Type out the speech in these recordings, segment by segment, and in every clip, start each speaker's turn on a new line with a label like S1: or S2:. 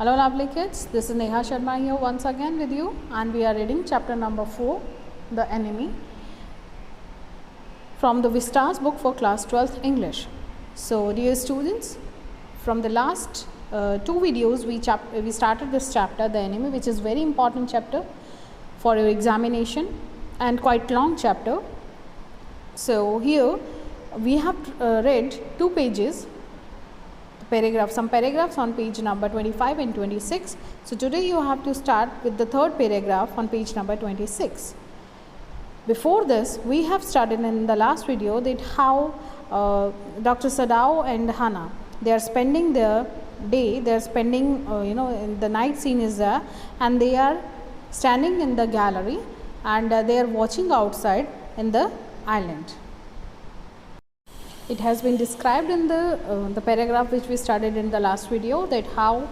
S1: Hello lovely kids, this is Neha Sharma here once again with you, and we are reading chapter number 4, The Enemy, from the Vistas book for class 12th English. So dear students, from the last two videos we started this chapter, The Enemy, which is very important chapter for your examination and quite long chapter. So here we have read two pages, some paragraphs on page number 25 and 26. So today you have to start with the third paragraph on page number 26. Before this, we have studied in the last video that how Dr. Sadao and Hannah, they are spending their day, they are spending in the night scene is there, and they are standing in the gallery and they are watching outside in the island. It has been described in the paragraph which we studied in the last video that how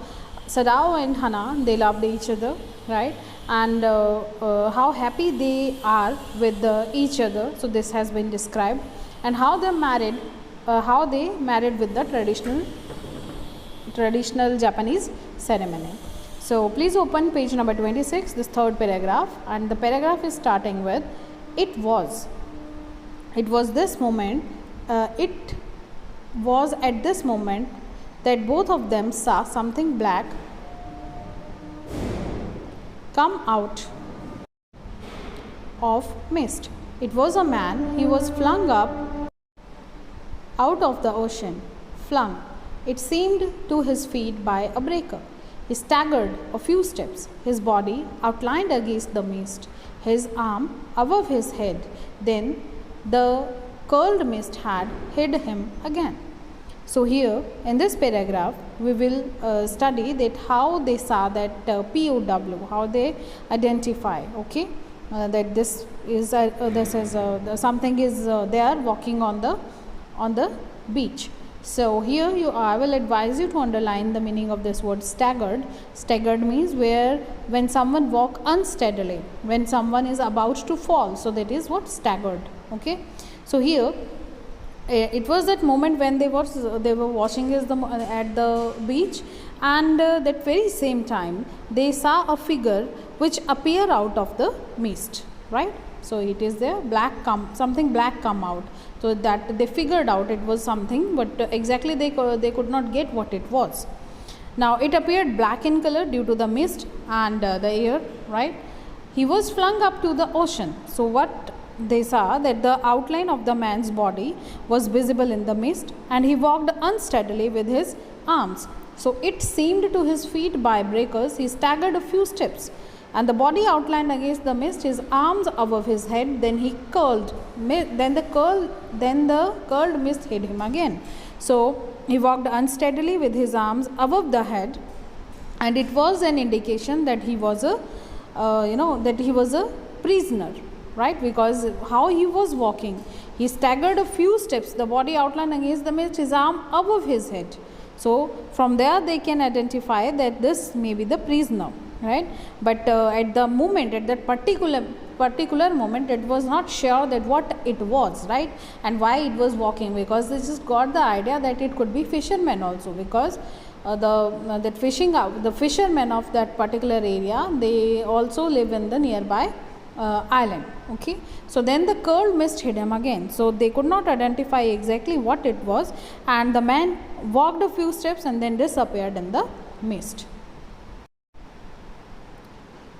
S1: Sadao and Hannah, they loved each other, right, and how happy they are with each other. So this has been described, and how they married with the traditional Japanese ceremony. So please open page number 26, this third paragraph, and the paragraph is starting with it was this moment. It was at this moment that both of them saw something black come out of mist. It was a man. He was flung up out of the ocean. Flung, it seemed, to his feet by a breaker. He staggered a few steps, his body outlined against the mist, his arm above his head. Then the curled mist had hid him again. So here in this paragraph we will study that how they saw that POW, how they identify, okay, that this is something is there walking on the beach. So here I will advise you to underline the meaning of this word staggered. Staggered means when someone walk unsteadily, when someone is about to fall. So that is what staggered, okay. So here it was that moment when they were watching at the beach, and that very same time they saw a figure which appear out of the mist, right. So it is there something black come out, so that they figured out it was something, but exactly they could not get what it was. Now it appeared black in color due to the mist and the air, right. He was flung up to the ocean. So what they saw, that the outline of the man's body was visible in the mist, and he walked unsteadily with his arms. So it seemed to his feet by breakers. He staggered a few steps, and the body outlined against the mist, his arms above his head. Then he curled. Then the curled mist hid him again. So he walked unsteadily with his arms above the head, and it was an indication that he was a prisoner, right, because how he was walking, he staggered a few steps, the body outlined against the mist, his arm above his head. So from there they can identify that this may be the prisoner, right. But at that particular moment, it was not sure that what it was, right, and why it was walking, because they just got the idea that it could be fishermen also, because the fishermen of that particular area, they also live in the nearby island, okay. So then the curled mist hid him again. So they could not identify exactly what it was, and the man walked a few steps and then disappeared in the mist.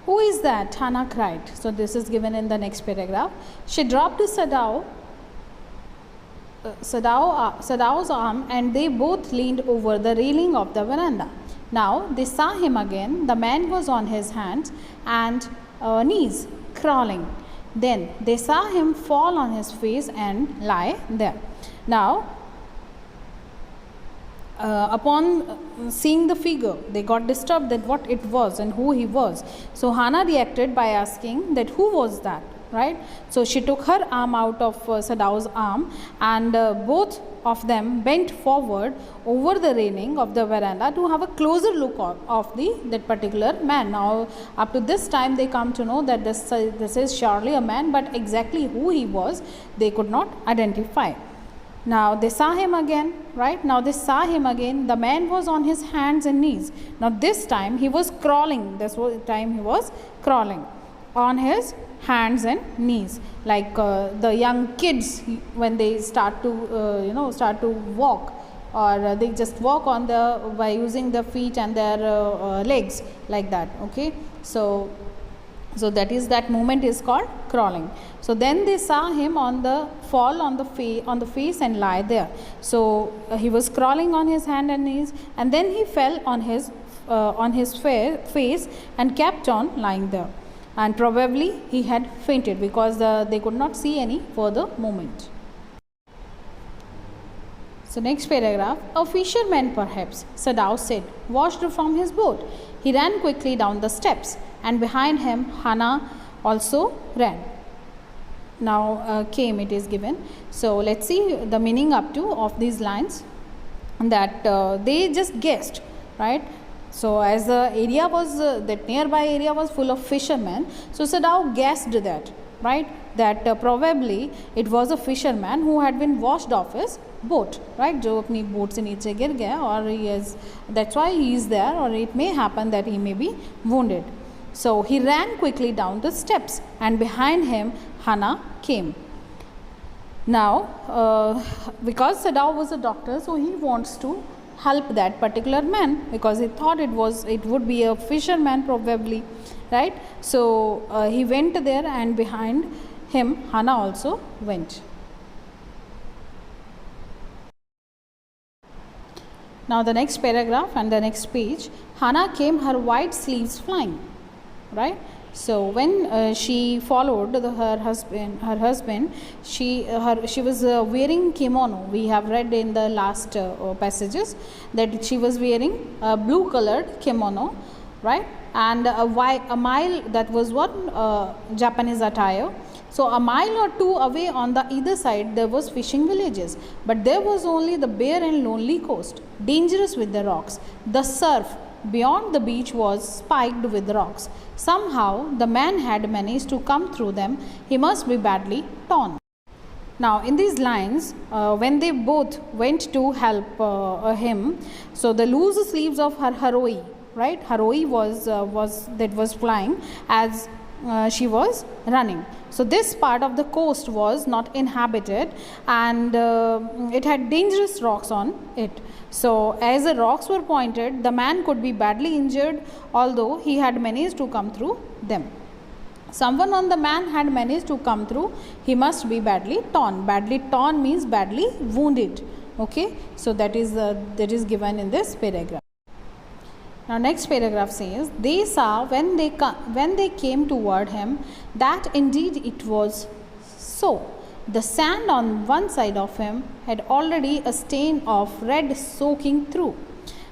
S1: Who is that? Hannah cried. So this is given in the next paragraph. She dropped Sadao's arm, and they both leaned over the railing of the veranda. Now they saw him again. The man was on his hands and knees, crawling. Then they saw him fall on his face and lie there. Now upon seeing the figure, they got disturbed that what it was and who he was. So Hannah reacted by asking that who was that, right. So she took her arm out of Sadao's arm, and both of them bent forward over the railing of the veranda to have a closer look of that particular man. Now up to this time they come to know that this is surely a man, but exactly who he was they could not identify. Now they saw him again, right? Now they saw him again. The man was on his hands and knees. Now this time he was crawling. This time he was crawling on his hands and knees, like the young kids when they start to start to walk, or they just walk on by using their feet and their legs, like that. Okay, so that is, that movement is called crawling. So then they saw him fall on the face and lie there. So he was crawling on his hand and knees, and then he fell on his face and kept on lying there. And probably he had fainted, because they could not see any further movement. So next paragraph, a fisherman perhaps, Sadao said, washed from his boat. He ran quickly down the steps, and behind him Hannah also ran. Now came, it is given. So let's see the meaning up to of these lines, that they just guessed, right? So as the area was, that nearby area was full of fishermen, so Sadao guessed that, right, that probably it was a fisherman who had been washed off his boat, right, जो अपनी boat से नीचे गिर गया, और he is, that's why he is there, or it may happen that he may be wounded. So he ran quickly down the steps, and behind him Hannah came. Now because Sadao was a doctor, so he wants to help that particular man, because he thought it would be a fisherman probably, right? So he went there, and behind him Hannah also went. Now the next paragraph and the next page, Hannah came, her white sleeves flying, right? So when she followed her husband, she was wearing kimono. We have read in the last passages that she was wearing a blue colored kimono, right? And a mile, that was what Japanese attire. So a mile or two away on the either side there was fishing villages, but there was only the bare and lonely coast, dangerous with the rocks. The surf beyond the beach was spiked with rocks. Somehow the man had managed to come through them. He must be badly torn. Now in these lines, when they both went to help him, so the loose sleeves of her haroi, right, haroi was flying as she was running. So this part of the coast was not inhabited, and it had dangerous rocks on it. So as the rocks were pointed, the man could be badly injured, although he had managed to come through them. Someone on the man had managed to come through. He must be badly torn. Badly torn means badly wounded. Okay, so that is given in this paragraph. Now next paragraph says, they saw when they came toward him that indeed it was so. The sand on one side of him had already a stain of red soaking through.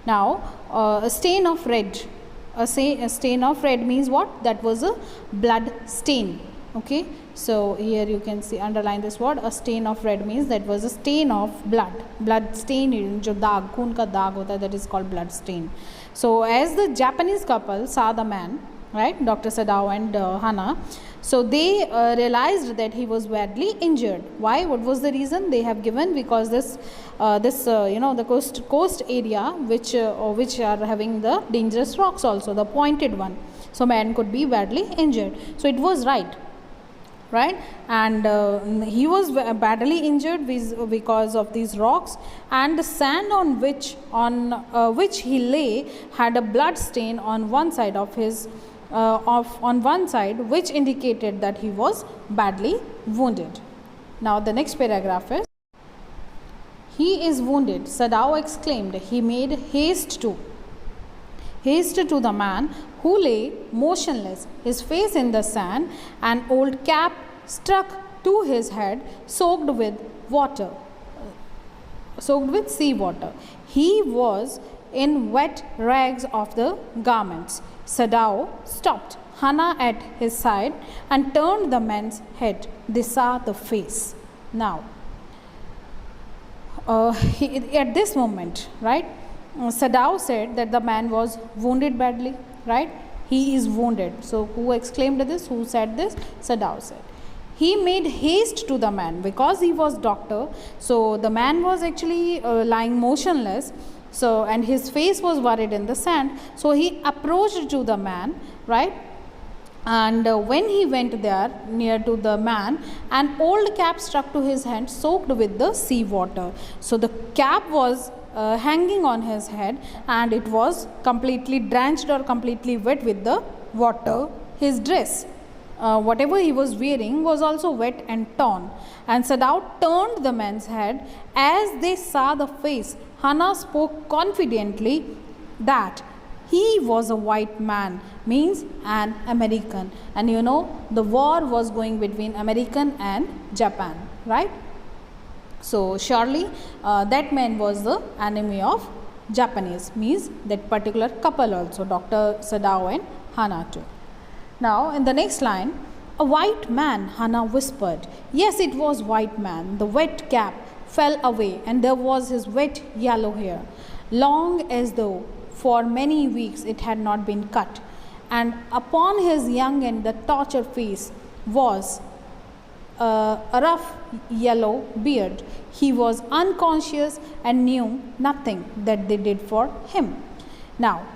S1: Now a stain of red means what? That was a blood stain. Okay, so here you can see, underline this word, a stain of red means that was a stain of blood stain, जो दाग, खून का दाग होता है, that is called blood stain. So as the Japanese couple saw the man, right, Dr. Sadao and Hannah, so they realized that he was badly injured. Why? What was the reason? They have given, because the coast area which are having the dangerous rocks also, the pointed one. So man could be badly injured. So it was right, and he was badly injured because of these rocks, and the sand on which he lay had a blood stain on one side of his on one side, which indicated that he was badly wounded. Now the next paragraph is, he is wounded, Sadao exclaimed. He made haste to the man who lay motionless, his face in the sand, an old cap struck to his head, soaked with sea water. He was in wet rags of the garments. Sadao stopped Hannah at his side and turned the man's head. They saw the face. Now at this moment, right, Sadao said that the man was wounded badly, right? He is wounded. So who exclaimed this? Who said this? Sadao said. he made haste to the man because he was doctor. So the man was actually lying motionless, so and his face was buried in the sand. So he approached to the man, right? And when he went there near to the man, an old cap struck to his hand soaked with the sea water. So the cap was hanging on his head, and it was completely drenched or completely wet with the water. His dress, whatever he was wearing, was also wet and torn. And Sadao turned the man's head. As they saw the face, Hannah spoke confidently that he was a white man, means an American. And you know, the war was going between American and Japan, right? So surely that man was the enemy of Japanese, means that particular couple also, Dr. Sadao and Hannah too. Now in the next line, a white man, Hannah whispered. Yes, it was white man. The wet cap fell away, and there was his wet yellow hair, long as though for many weeks it had not been cut, and upon his young and the tortured face was a rough yellow beard. He was unconscious and knew nothing that they did for him. Now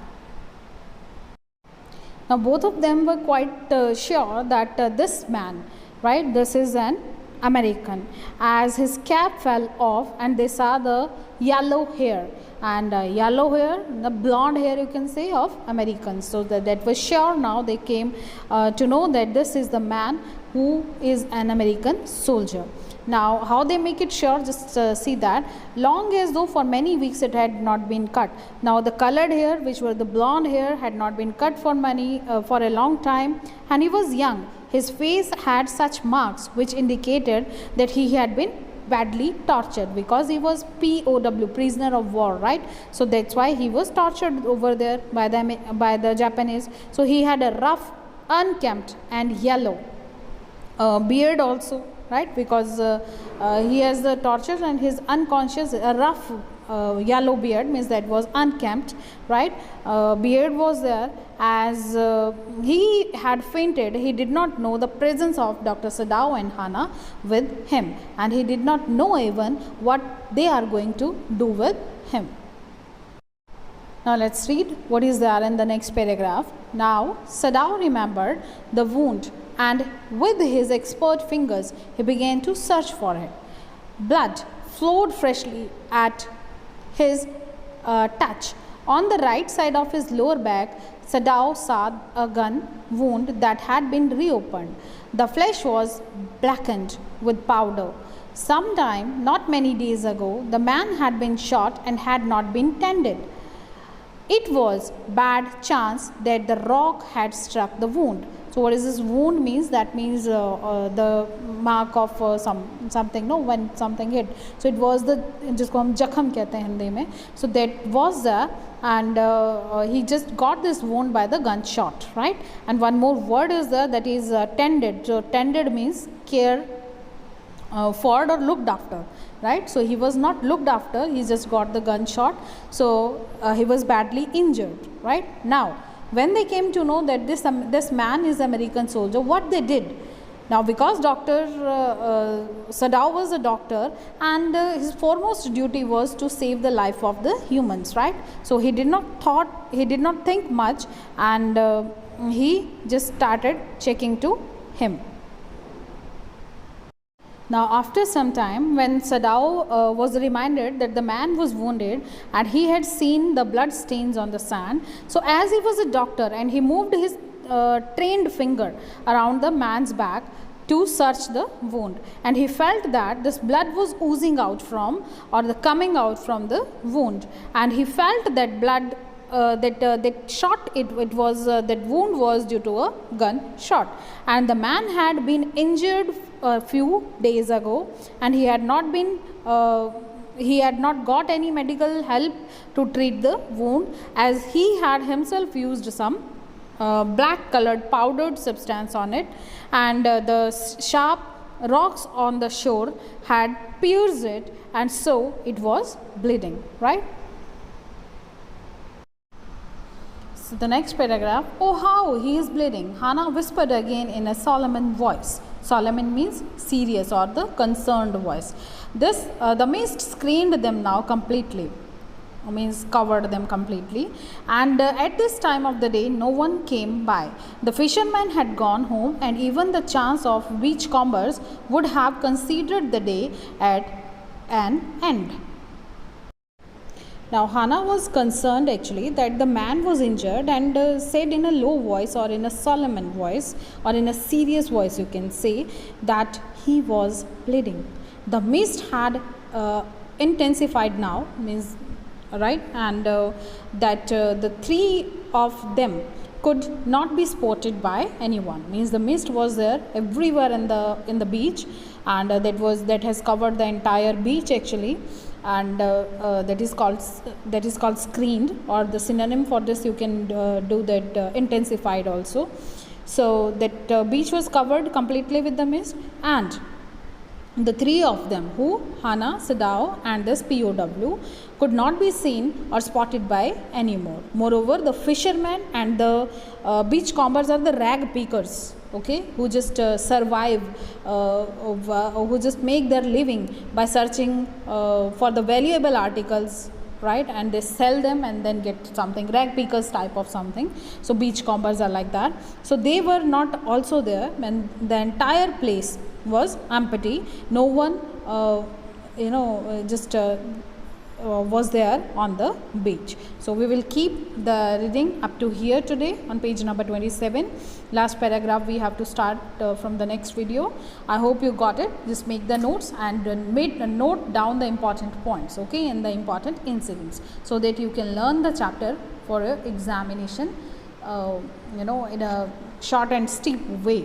S1: both of them were quite sure that this man, right, this is an American, as his cap fell off and they saw the yellow hair, and yellow hair, the blonde hair you can say, of Americans. So that was sure. Now they came to know that this is the man who is an American soldier. Now how they make it sure, just see that, long as though for many weeks it had not been cut. Now the colored hair, which were the blonde hair, had not been cut for for a long time, and he was young. His face had such marks which indicated that he had been badly tortured, because he was POW, prisoner of war, right? So that's why he was tortured over there by the Japanese. So he had a rough, unkempt and yellow beard also, right? Because he has the torture, and his unconscious, a rough yellow beard, means that was unkempt, right? Beard was there. As he had fainted, he did not know the presence of Dr. Sadao and Hannah with him, and he did not know even what they are going to do with him. Now let's read what is there in the next paragraph. Now Sadao remembered the wound, and with his expert fingers he began to search for it. Blood flowed freshly at his touch. On the right side of his lower back, Sadao saw a gun wound that had been reopened. The flesh was blackened with powder. Sometime, not many days ago, the man had been shot and had not been tended. It was bad chance that the rock had struck the wound. So what is this wound means? That means the mark of something, no, when something hit. So it was the, जिसको हम जख्म कहते हैं हिंदी में. So that was there, and he just got this wound by the gunshot, right? And one more word is there, that is tended. So tended means care for or looked after, right? So he was not looked after, he just got the gunshot. So he was badly injured, right? Now when they came to know that this man is American soldier, what they did? Now because Dr. Sadao was a doctor, and his foremost duty was to save the life of the humans, right? So he did not think much, and he just started checking to him. Now after some time, when Sadao was reminded that the man was wounded and he had seen the blood stains on the sand, so as he was a doctor and he moved his trained finger around the man's back to search the wound, and he felt that this blood was oozing out from, or the coming out from the wound, and he felt that blood that shot, it was that wound was due to a gun shot, and the man had been injured a few days ago, and he had not got any medical help to treat the wound, as he had himself used some black colored powdered substance on it, and the sharp rocks on the shore had pierced it, and so it was bleeding, right? The next paragraph, oh how he is bleeding, Hannah whispered again in a solemn voice. Solemn means serious or the concerned voice. This the mist screened them now completely, means covered them completely, and at this time of the day no one came by. The fishermen had gone home, and even the chance of beachcombers would have considered the day at an end. Now Hannah was concerned actually that the man was injured, and said in a low voice or in a solemn voice or in a serious voice, you can say, that he was bleeding. The mist had intensified now, means right, and that the three of them could not be spotted by anyone, means the mist was there everywhere in the beach, and that has covered the entire beach actually, and that is called screened, or the synonym for this you can do that, intensified also. So that beach was covered completely with the mist, and the three of them, who Hannah, Sadao and this POW, could not be seen or spotted by anymore. Moreover, the fishermen and the beachcombers are the rag pickers, okay, who just survive, who just make their living by searching for the valuable articles, right, and they sell them and then get something, rag pickers type of something. So beachcombers are like that. So they were not also there, and the entire place was empty. No one was there on the beach. So we will keep the reading up to here today on page number 27. Last paragraph we have to start from the next video. I hope you got it. Just make the notes and note down the important points, okay, and the important incidents, so that you can learn the chapter for your examination in a short and steep way.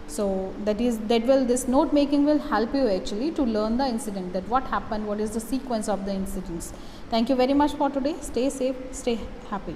S1: So this note making will help you actually to learn the incident, that what happened, what is the sequence of the incidents. Thank you very much for today. Stay safe, stay happy.